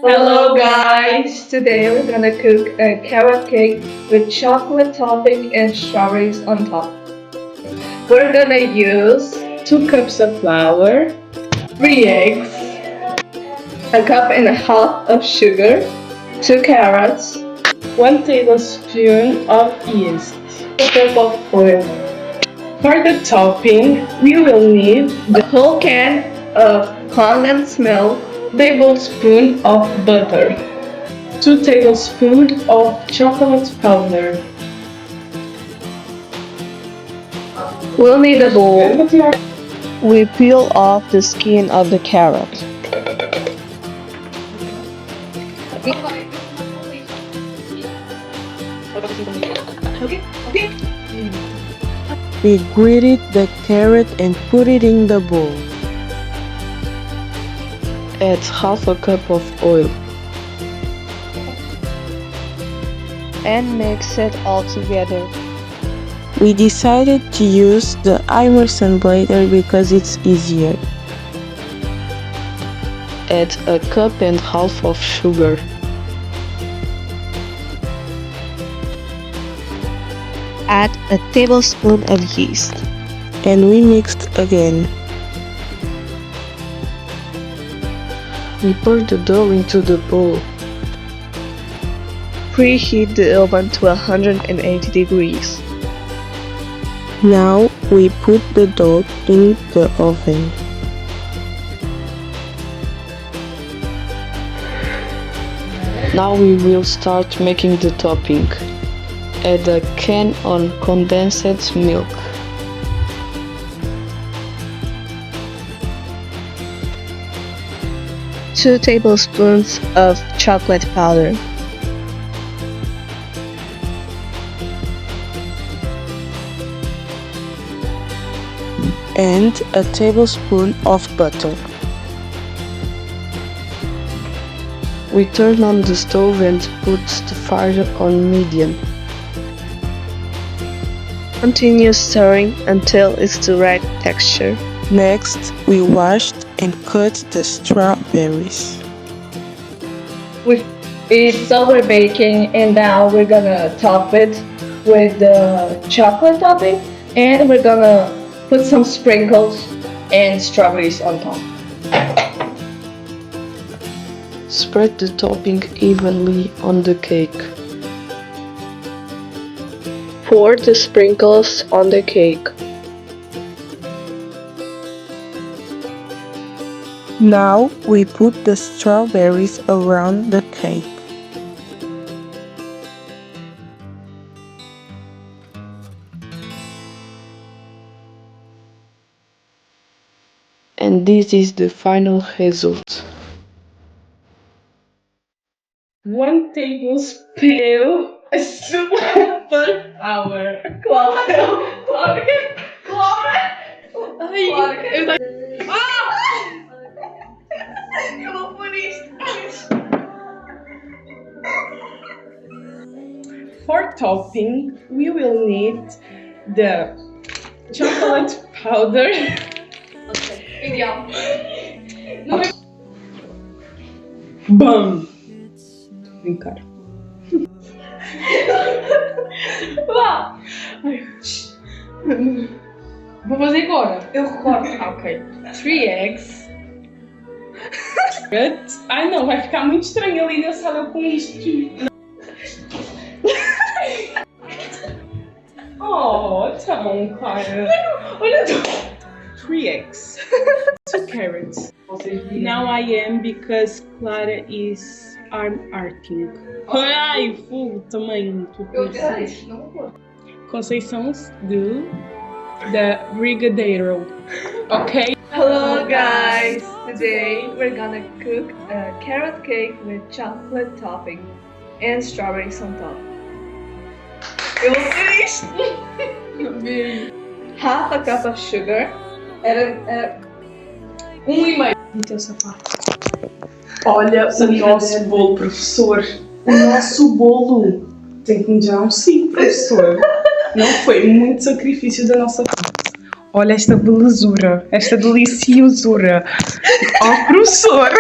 Hello guys! Today we're gonna cook a carrot cake with chocolate topping and strawberries on top. We're gonna use 2 cups of flour, 3 eggs, a cup and a half of sugar, 2 carrots, 1 tablespoon of yeast. a cup of oil, For the topping, we will need a whole can of condensed milk, tablespoon of butter, 2 tablespoons of chocolate powder. we'll need a bowl. We peel off the skin of the carrot. We grated the carrot and put it in the bowl. Add half a cup of oil. And mix it all together. We decided to use the Emerson blender because it's easier. Add a cup and half of sugar. Add a tablespoon of yeast. And we mixed again. We pour the dough into the bowl. Preheat the oven to 180 degrees. Now we put the dough in the oven. Now we will start making the topping. Add a can of condensed milk. Two tablespoons of chocolate powder. And a tablespoon of butter. We turn on the stove and put the fire on medium. Continue stirring until it's the right texture. Next, we washed and cut the strawberries. It's over baking, and now we're gonna top it with the chocolate topping, and we're gonna put some sprinkles and strawberries on top. Spread the topping evenly on the cake. Pour the sprinkles on the cake. Now we put the strawberries around the cake. And this is the final result. 1 tablespoon of super flour. Eu vou por isto. For topping, we will need the chocolate powder, Ideal. bam, brincar. Vá. Vou fazer agora. Eu recordo. Ok. 3 eggs. Ai não, vai ficar muito estranho ali na sala com isto. Oh, tá bom, Clara. Olha tu. 3 eggs. 2 carrots. Now I am because Clara is arm-arting. Ai, fogo também. Eu disse, não vou. Conceição da brigadeiro. Ok? Hello guys! Today we're gonna cook a carrot cake with chocolate topping and strawberries on top. Eu vou por isto. Half a cup of sugar. Era 1,5. Então, sapato. Olha o nosso bolo, professor. O nosso bolo. Tem que me dar um sim, professor. Não foi muito sacrifício da nossa parte. Olha esta belezura, esta deliciosura. Oh, professor!